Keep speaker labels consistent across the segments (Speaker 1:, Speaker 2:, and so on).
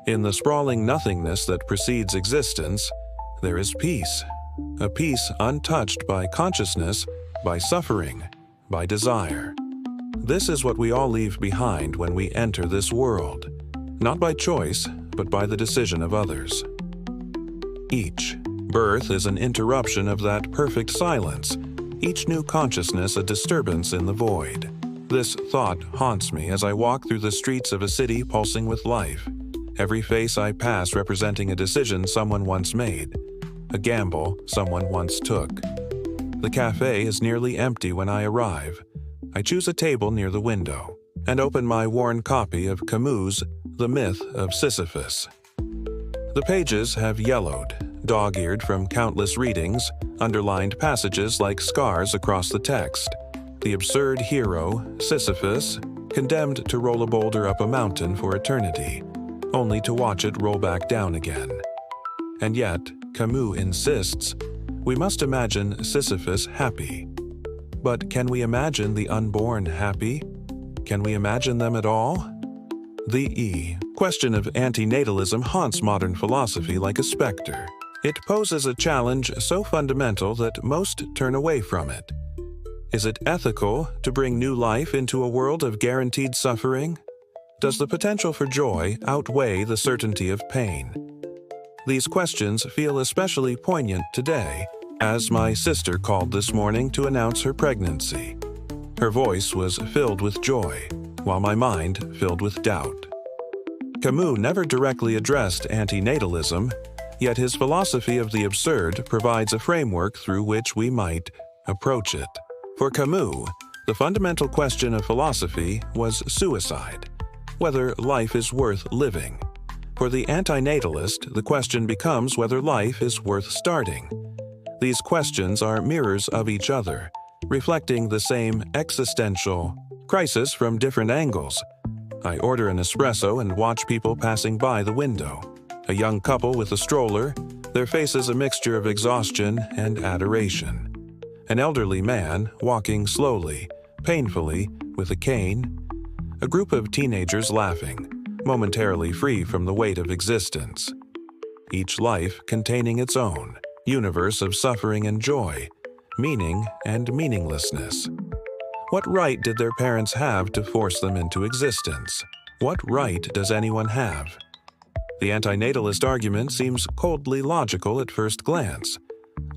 Speaker 1: In the sprawling nothingness that precedes existence, there is peace, a peace untouched by consciousness, by suffering, by desire. This is what we all leave behind when we enter this world, not by choice, but by the decision of others. Each birth is an interruption of that perfect silence, each new consciousness a disturbance in the void. This thought haunts me as I walk through the streets of a city pulsing with life, every face I pass representing a decision someone once made, a gamble someone once took. The cafe is nearly empty when I arrive. I choose a table near the window and open my worn copy of Camus' The Myth of Sisyphus. The pages have yellowed, dog-eared from countless readings, underlined passages like scars across the text. The absurd hero, Sisyphus, condemned to roll a boulder up a mountain for eternity, only to watch it roll back down again. And yet, Camus insists, we must imagine Sisyphus happy. But can we imagine the unborn happy? Can we imagine them at all? The question of antinatalism haunts modern philosophy like a specter. It poses a challenge so fundamental that most turn away from it. Is it ethical to bring new life into a world of guaranteed suffering? Does the potential for joy outweigh the certainty of pain? These questions feel especially poignant today, as my sister called this morning to announce her pregnancy. Her voice was filled with joy, while my mind filled with doubt. Camus never directly addressed antinatalism, yet his philosophy of the absurd provides a framework through which we might approach it. For Camus, the fundamental question of philosophy was suicide, whether life is worth living. For the antinatalist, the question becomes whether life is worth starting. These questions are mirrors of each other, reflecting the same existential crisis from different angles. I order an espresso and watch people passing by the window. A young couple with a stroller, their faces a mixture of exhaustion and adoration. An elderly man walking slowly, painfully, with a cane. A group of teenagers laughing, momentarily free from the weight of existence. Each life containing its own universe of suffering and joy, meaning and meaninglessness. What right did their parents have to force them into existence? What right does anyone have? The antinatalist argument seems coldly logical at first glance.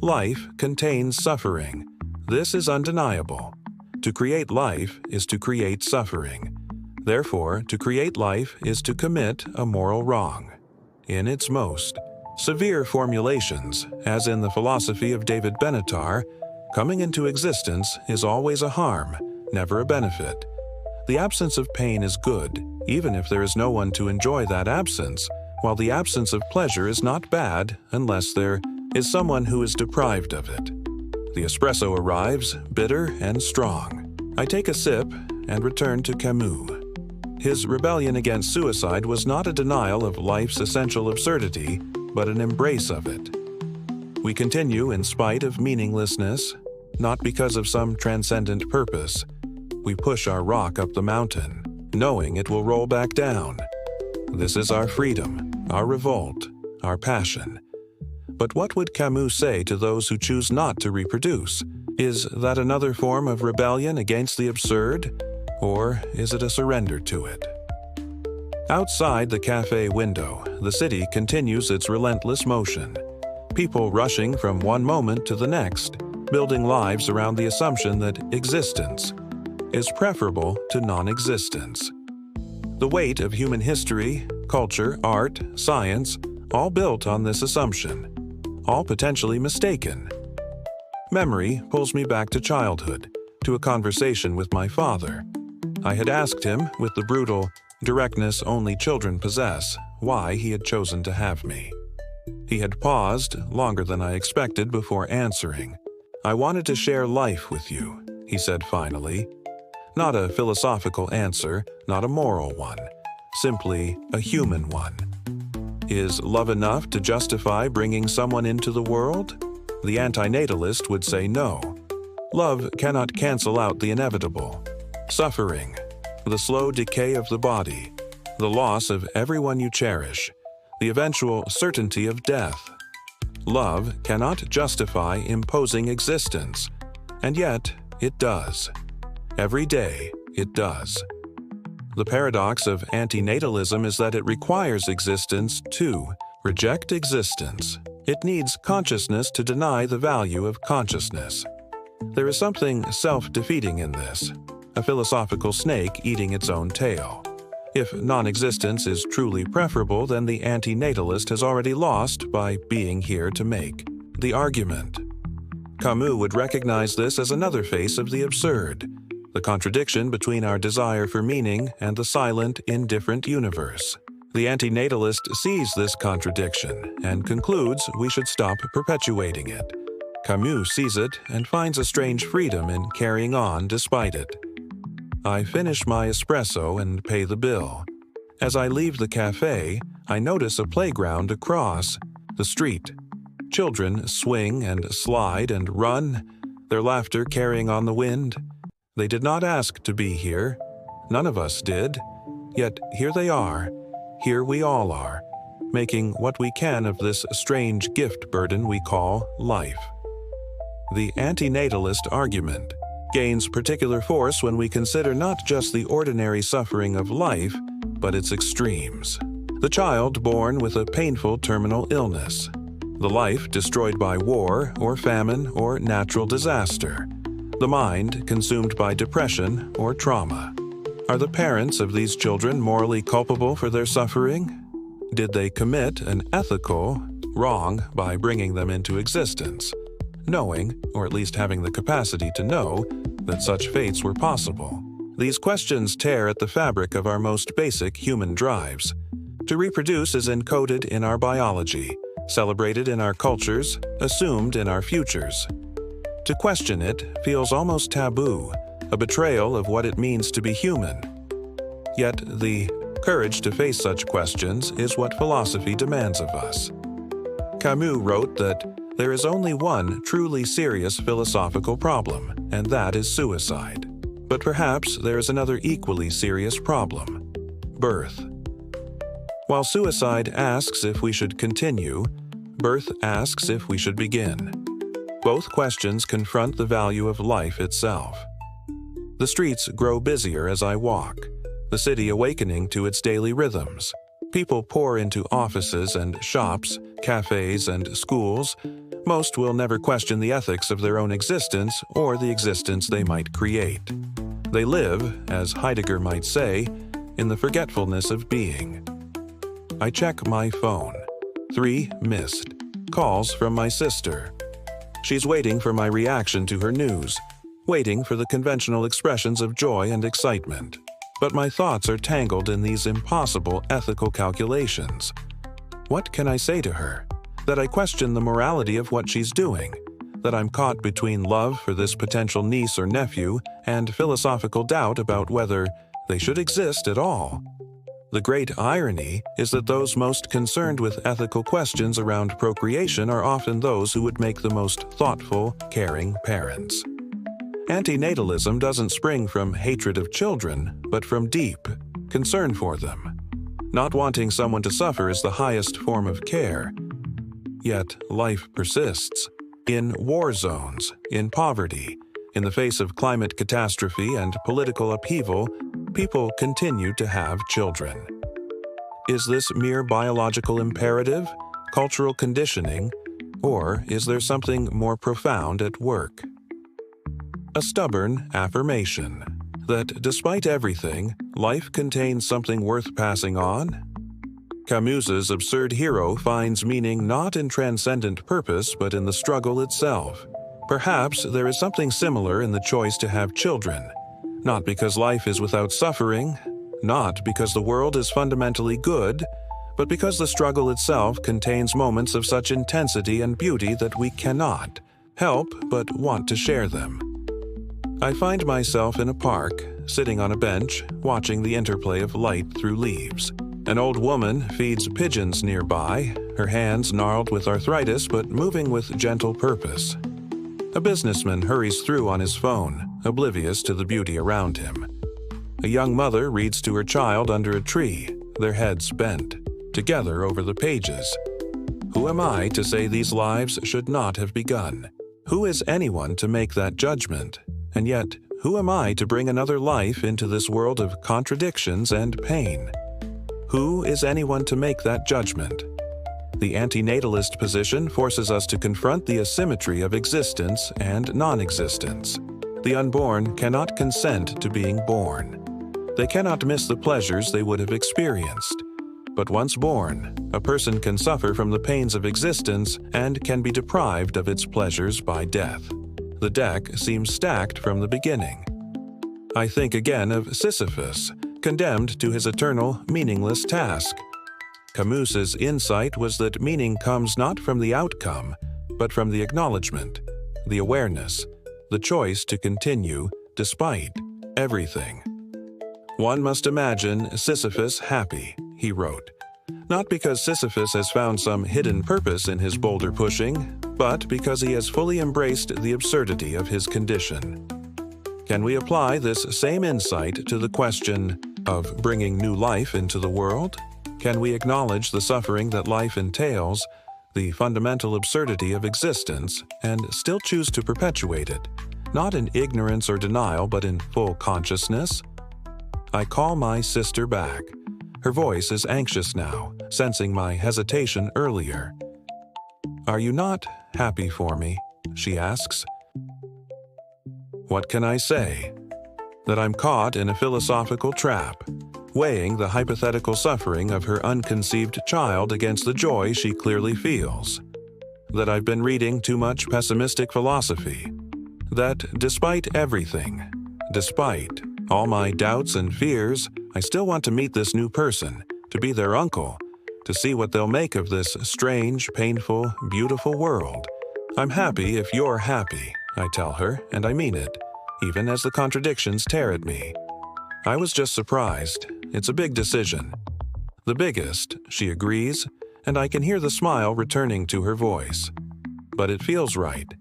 Speaker 1: Life contains suffering. This is undeniable. To create life is to create suffering. Therefore, to create life is to commit a moral wrong. In its most severe formulations, as in the philosophy of David Benatar, coming into existence is always a harm, never a benefit. The absence of pain is good, even if there is no one to enjoy that absence, while the absence of pleasure is not bad unless there is someone who is deprived of it. The espresso arrives, bitter and strong. I take a sip and return to Camus. His rebellion against suicide was not a denial of life's essential absurdity, but an embrace of it. We continue in spite of meaninglessness, not because of some transcendent purpose. We push our rock up the mountain, knowing it will roll back down. This is our freedom, our revolt, our passion. But what would Camus say to those who choose not to reproduce? Is that another form of rebellion against the absurd? Or is it a surrender to it? Outside the cafe window, the city continues its relentless motion. People rushing from one moment to the next, building lives around the assumption that existence is preferable to non-existence. The weight of human history, culture, art, science, all built on this assumption, all potentially mistaken. Memory pulls me back to childhood, to a conversation with my father. I had asked him, with the brutal directness only children possess, why he had chosen to have me. He had paused longer than I expected before answering. "I wanted to share life with you," he said finally. Not a philosophical answer, not a moral one, simply a human one. Is love enough to justify bringing someone into the world? The antinatalist would say no. Love cannot cancel out the inevitable. Suffering, the slow decay of the body, the loss of everyone you cherish, the eventual certainty of death. Love cannot justify imposing existence, and yet it does. Every day it does. The paradox of antinatalism is that it requires existence to reject existence. It needs consciousness to deny the value of consciousness. There is something self-defeating in this, a philosophical snake eating its own tail. If non-existence is truly preferable, then the antinatalist has already lost by being here to make the argument. Camus would recognize this as another face of the absurd, the contradiction between our desire for meaning and the silent, indifferent universe. The antinatalist sees this contradiction and concludes we should stop perpetuating it. Camus sees it and finds a strange freedom in carrying on despite it. I finish my espresso and pay the bill. As I leave the cafe, I notice a playground across the street. Children swing and slide and run, their laughter carrying on the wind. They did not ask to be here. None of us did. Yet here they are. Here we all are, making what we can of this strange gift burden we call life. The antinatalist argument gains particular force when we consider not just the ordinary suffering of life, but its extremes. The child born with a painful terminal illness. The life destroyed by war or famine or natural disaster. The mind consumed by depression or trauma. Are the parents of these children morally culpable for their suffering? Did they commit an ethical wrong by bringing them into existence, knowing, or at least having the capacity to know, that such fates were possible? These questions tear at the fabric of our most basic human drives. To reproduce is encoded in our biology, celebrated in our cultures, assumed in our futures. To question it feels almost taboo, a betrayal of what it means to be human. Yet the courage to face such questions is what philosophy demands of us. Camus wrote that there is only one truly serious philosophical problem, and that is suicide. But perhaps there is another equally serious problem: birth. While suicide asks if we should continue, birth asks if we should begin. Both questions confront the value of life itself. The streets grow busier as I walk, the city awakening to its daily rhythms. People pour into offices and shops, cafes and schools. Most will never question the ethics of their own existence or the existence they might create. They live, as Heidegger might say, in the forgetfulness of being. I check my phone. 3 missed calls from my sister. She's waiting for my reaction to her news, waiting for the conventional expressions of joy and excitement. But my thoughts are tangled in these impossible ethical calculations. What can I say to her? That I question the morality of what she's doing, that I'm caught between love for this potential niece or nephew and philosophical doubt about whether they should exist at all. The great irony is that those most concerned with ethical questions around procreation are often those who would make the most thoughtful, caring parents. Antinatalism doesn't spring from hatred of children, but from deep concern for them. Not wanting someone to suffer is the highest form of care. Yet life persists. In war zones, in poverty, in the face of climate catastrophe and political upheaval, people continue to have children. Is this mere biological imperative, cultural conditioning, or is there something more profound at work? A stubborn affirmation that despite everything, life contains something worth passing on? Camus's absurd hero finds meaning not in transcendent purpose but in the struggle itself. Perhaps there is something similar in the choice to have children, not because life is without suffering, not because the world is fundamentally good, but because the struggle itself contains moments of such intensity and beauty that we cannot help but want to share them. I find myself in a park, sitting on a bench, watching the interplay of light through leaves. An old woman feeds pigeons nearby, her hands gnarled with arthritis but moving with gentle purpose. A businessman hurries through on his phone, oblivious to the beauty around him. A young mother reads to her child under a tree, their heads bent, together over the pages. Who am I to say these lives should not have begun? Who is anyone to make that judgment? And yet, who am I to bring another life into this world of contradictions and pain? Who is anyone to make that judgment? The antinatalist position forces us to confront the asymmetry of existence and non-existence. The unborn cannot consent to being born. They cannot miss the pleasures they would have experienced. But once born, a person can suffer from the pains of existence and can be deprived of its pleasures by death. The deck seems stacked from the beginning. I think again of Sisyphus, condemned to his eternal, meaningless task. Camus's insight was that meaning comes not from the outcome, but from the acknowledgement, the awareness, the choice to continue despite everything. One must imagine Sisyphus happy, he wrote, not because Sisyphus has found some hidden purpose in his boulder pushing, but because he has fully embraced the absurdity of his condition. Can we apply this same insight to the question of bringing new life into the world? Can we acknowledge the suffering that life entails, the fundamental absurdity of existence, and still choose to perpetuate it, not in ignorance or denial, but in full consciousness? I call my sister back. Her voice is anxious now, sensing my hesitation earlier. "Are you not happy for me?" she asks. What can I say? That I'm caught in a philosophical trap, weighing the hypothetical suffering of her unconceived child against the joy she clearly feels. That I've been reading too much pessimistic philosophy. That despite everything, despite all my doubts and fears, I still want to meet this new person, to be their uncle, to see what they'll make of this strange, painful, beautiful world. I'm happy if you're happy, I tell her, and I mean it, even as the contradictions tear at me. I was just surprised. It's a big decision. The biggest, she agrees, and I can hear the smile returning to her voice. But it feels right.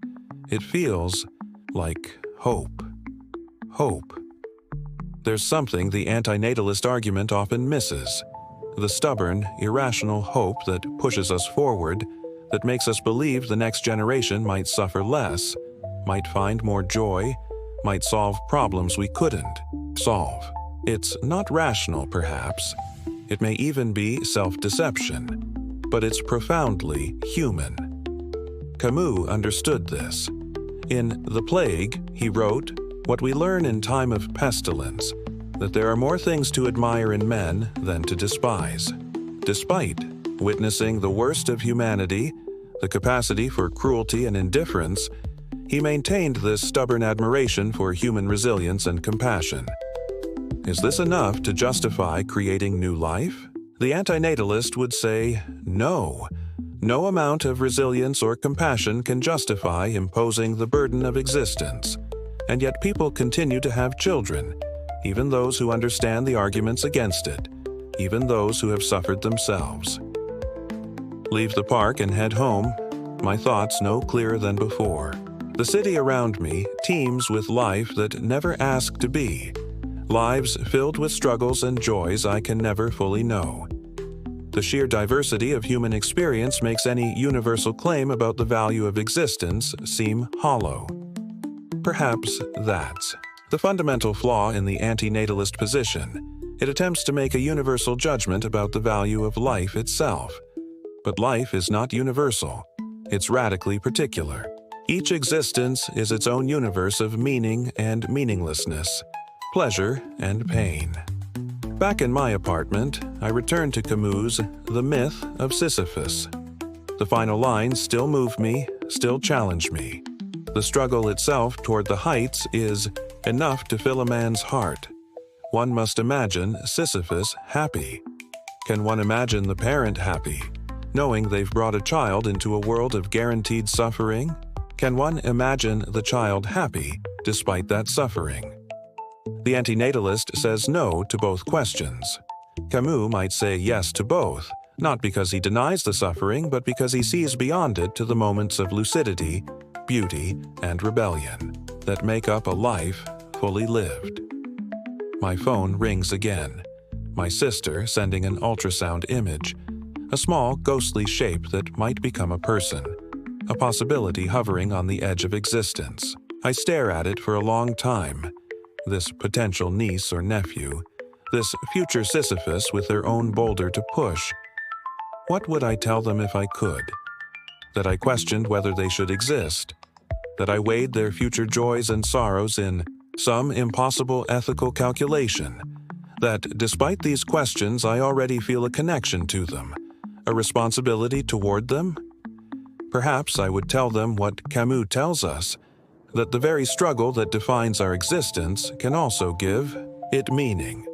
Speaker 1: It feels like hope. Hope. There's something the antinatalist argument often misses. The stubborn, irrational hope that pushes us forward, that makes us believe the next generation might suffer less, might find more joy, might solve problems we couldn't solve. It's not rational, perhaps. It may even be self-deception, but it's profoundly human. Camus understood this. In The Plague, he wrote, "What we learn in time of pestilence, that there are more things to admire in men than to despise." Despite witnessing the worst of humanity, the capacity for cruelty and indifference, he maintained this stubborn admiration for human resilience and compassion. Is this enough to justify creating new life? The antinatalist would say, no. No amount of resilience or compassion can justify imposing the burden of existence. And yet people continue to have children, even those who understand the arguments against it, even those who have suffered themselves. Leave the park and head home, my thoughts no clearer than before. The city around me teems with life that never asked to be, lives filled with struggles and joys I can never fully know. The sheer diversity of human experience makes any universal claim about the value of existence seem hollow. Perhaps that's the fundamental flaw in the antinatalist position. It attempts to make a universal judgment about the value of life itself. But life is not universal. It's radically particular. Each existence is its own universe of meaning and meaninglessness, pleasure and pain. Back in my apartment, I return to Camus' The Myth of Sisyphus. The final lines still move me, still challenge me. The struggle itself toward the heights is enough to fill a man's heart. One must imagine Sisyphus happy. Can one imagine the parent happy, knowing they've brought a child into a world of guaranteed suffering? Can one imagine the child happy despite that suffering? The antinatalist says no to both questions. Camus might say yes to both, not because he denies the suffering, but because he sees beyond it to the moments of lucidity, beauty, and rebellion that make up a life fully lived. My phone rings again. my sister sending an ultrasound image, a small, ghostly shape that might become a person, a possibility hovering on the edge of existence. I stare at it for a long time. This potential niece or nephew, this future Sisyphus with their own boulder to push. What would I tell them if I could? That I questioned whether they should exist, that I weighed their future joys and sorrows in some impossible ethical calculation, that despite these questions I already feel a connection to them, a responsibility toward them? Perhaps I would tell them what Camus tells us, that the very struggle that defines our existence can also give it meaning.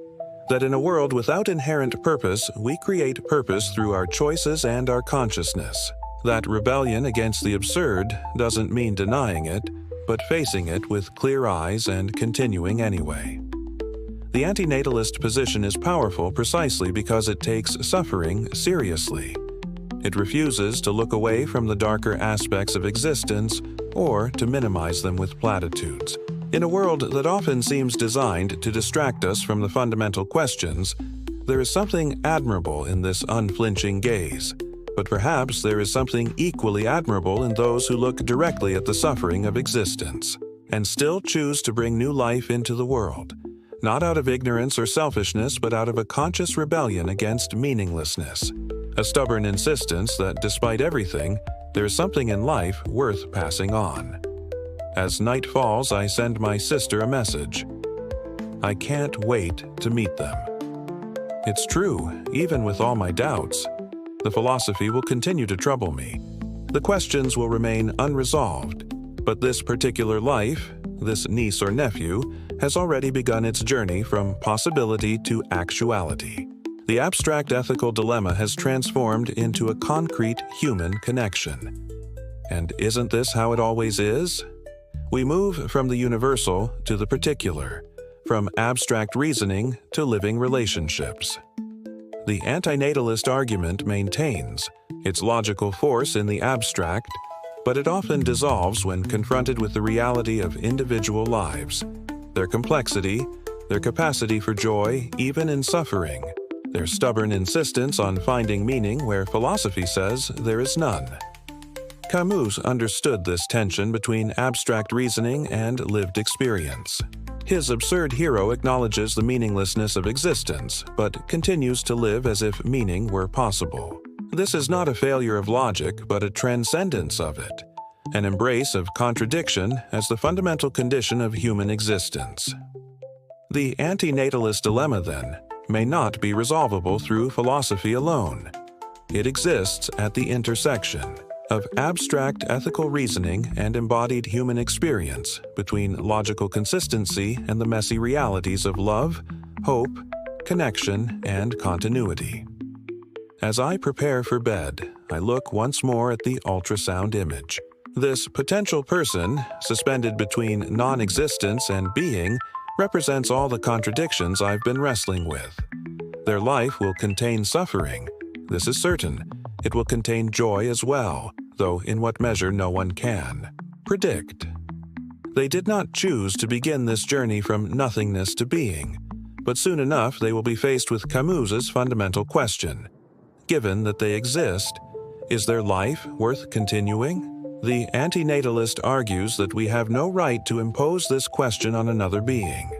Speaker 1: That in a world without inherent purpose, we create purpose through our choices and our consciousness. That rebellion against the absurd doesn't mean denying it, but facing it with clear eyes and continuing anyway. The antinatalist position is powerful precisely because it takes suffering seriously. It refuses to look away from the darker aspects of existence or to minimize them with platitudes. In a world that often seems designed to distract us from the fundamental questions, there is something admirable in this unflinching gaze. But perhaps there is something equally admirable in those who look directly at the suffering of existence and still choose to bring new life into the world, not out of ignorance or selfishness, but out of a conscious rebellion against meaninglessness, a stubborn insistence that despite everything, there is something in life worth passing on. As night falls, I send my sister a message. I can't wait to meet them. It's true, even with all my doubts. The philosophy will continue to trouble me. The questions will remain unresolved. But this particular life, this niece or nephew, has already begun its journey from possibility to actuality. The abstract ethical dilemma has transformed into a concrete human connection. And isn't this how it always is? We move from the universal to the particular, from abstract reasoning to living relationships. The antinatalist argument maintains its logical force in the abstract, but it often dissolves when confronted with the reality of individual lives, their complexity, their capacity for joy even in suffering, their stubborn insistence on finding meaning where philosophy says there is none. Camus understood this tension between abstract reasoning and lived experience. His absurd hero acknowledges the meaninglessness of existence, but continues to live as if meaning were possible. This is not a failure of logic, but a transcendence of it, an embrace of contradiction as the fundamental condition of human existence. The antinatalist dilemma, then, may not be resolvable through philosophy alone. It exists at the intersection of abstract ethical reasoning and embodied human experience, between logical consistency and the messy realities of love, hope, connection, and continuity. As I prepare for bed, I look once more at the ultrasound image. This potential person, suspended between non-existence and being, represents all the contradictions I've been wrestling with. Their life will contain suffering. This is certain. It will contain joy as well, though in what measure no one can predict. They did not choose to begin this journey from nothingness to being, but soon enough they will be faced with Camus's fundamental question. Given that they exist, is their life worth continuing? The antinatalist argues that we have no right to impose this question on another being.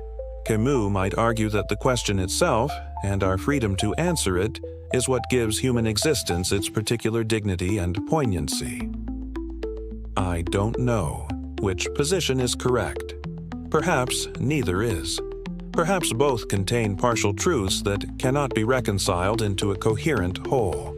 Speaker 1: Camus might argue that the question itself, and our freedom to answer it, is what gives human existence its particular dignity and poignancy. I don't know which position is correct. Perhaps neither is. Perhaps both contain partial truths that cannot be reconciled into a coherent whole.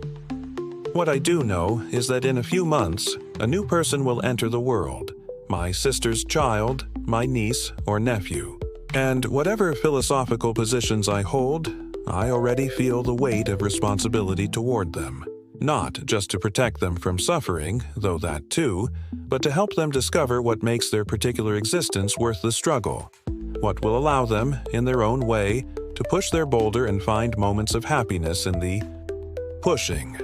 Speaker 1: What I do know is that in a few months, a new person will enter the world, my sister's child, my niece or nephew. And whatever philosophical positions I hold, I already feel the weight of responsibility toward them, not just to protect them from suffering, though that too, but to help them discover what makes their particular existence worth the struggle, what will allow them, in their own way, to push their boulder and find moments of happiness in the pushing.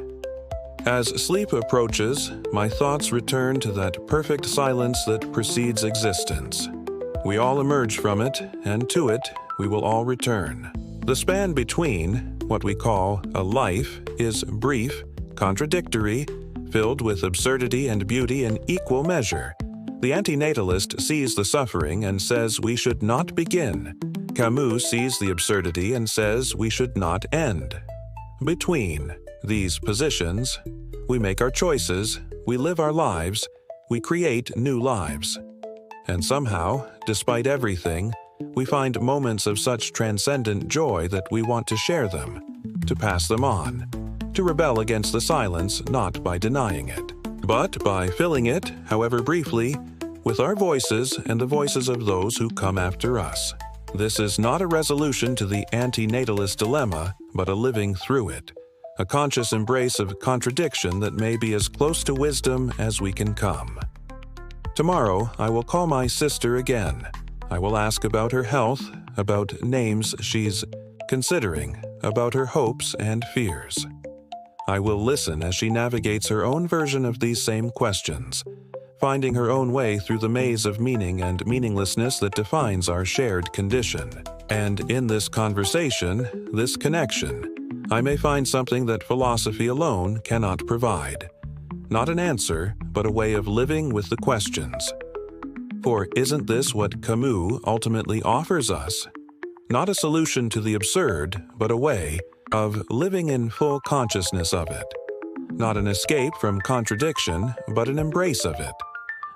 Speaker 1: As sleep approaches, my thoughts return to that perfect silence that precedes existence. We all emerge from it, and to it we will all return. The span between what we call a life is brief, contradictory, filled with absurdity and beauty in equal measure. The antinatalist sees the suffering and says we should not begin. Camus sees the absurdity and says we should not end. Between these positions, we make our choices, we live our lives, we create new lives. And somehow, despite everything, we find moments of such transcendent joy that we want to share them, to pass them on, to rebel against the silence not by denying it, but by filling it, however briefly, with our voices and the voices of those who come after us. This is not a resolution to the antinatalist dilemma, but a living through it, a conscious embrace of contradiction that may be as close to wisdom as we can come. Tomorrow, I will call my sister again. I will ask about her health, about names she's considering, about her hopes and fears. I will listen as she navigates her own version of these same questions, finding her own way through the maze of meaning and meaninglessness that defines our shared condition. And in this conversation, this connection, I may find something that philosophy alone cannot provide. Not an answer, but a way of living with the questions. For isn't this what Camus ultimately offers us? Not a solution to the absurd, but a way of living in full consciousness of it. Not an escape from contradiction, but an embrace of it.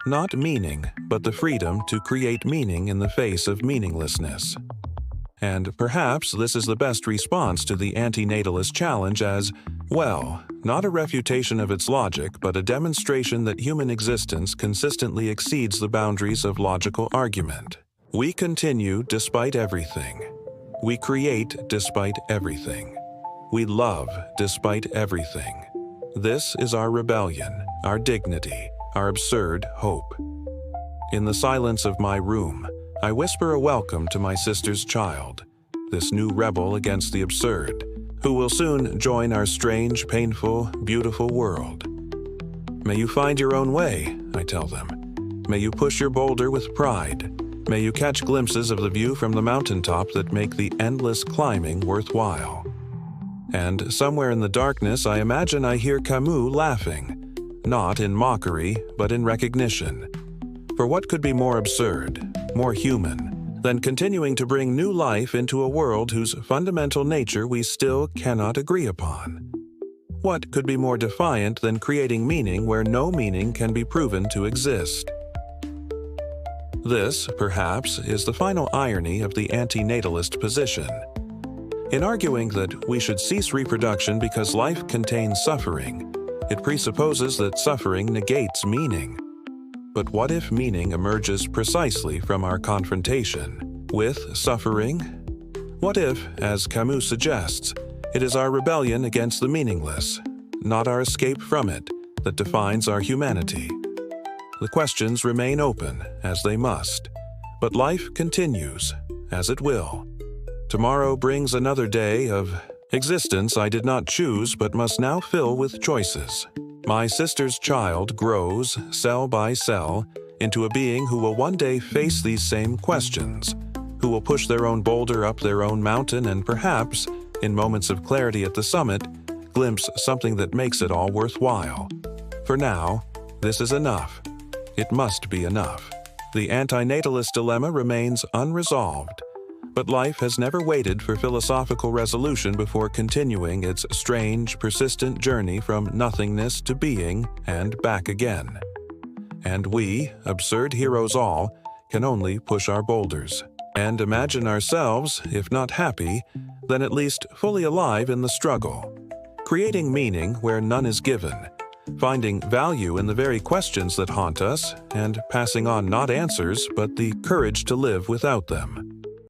Speaker 1: Not meaning, but the freedom to create meaning in the face of meaninglessness. And perhaps this is the best response to the antinatalist challenge as, well, not a refutation of its logic, but a demonstration that human existence consistently exceeds the boundaries of logical argument. We continue despite everything. We create despite everything. We love despite everything. This is our rebellion, our dignity, our absurd hope. In the silence of my room, I whisper a welcome to my sister's child, this new rebel against the absurd, who will soon join our strange, painful, beautiful world. May you find your own way, I tell them. May you push your boulder with pride. May you catch glimpses of the view from the mountaintop that make the endless climbing worthwhile. And somewhere in the darkness, I imagine I hear Camus laughing, not in mockery, but in recognition. For what could be more absurd, more human, than continuing to bring new life into a world whose fundamental nature we still cannot agree upon? What could be more defiant than creating meaning where no meaning can be proven to exist? This, perhaps, is the final irony of the antinatalist position. In arguing that we should cease reproduction because life contains suffering, it presupposes that suffering negates meaning. But what if meaning emerges precisely from our confrontation with suffering? What if, as Camus suggests, it is our rebellion against the meaningless, not our escape from it, that defines our humanity? The questions remain open, as they must, but life continues, as it will. Tomorrow brings another day of existence I did not choose but must now fill with choices. My sister's child grows, cell by cell, into a being who will one day face these same questions, who will push their own boulder up their own mountain and perhaps, in moments of clarity at the summit, glimpse something that makes it all worthwhile. For now, this is enough. It must be enough. The antinatalist dilemma remains unresolved, but life has never waited for philosophical resolution before continuing its strange, persistent journey from nothingness to being and back again. And we, absurd heroes all, can only push our boulders and imagine ourselves, if not happy, then at least fully alive in the struggle, creating meaning where none is given, finding value in the very questions that haunt us, and passing on not answers but the courage to live without them.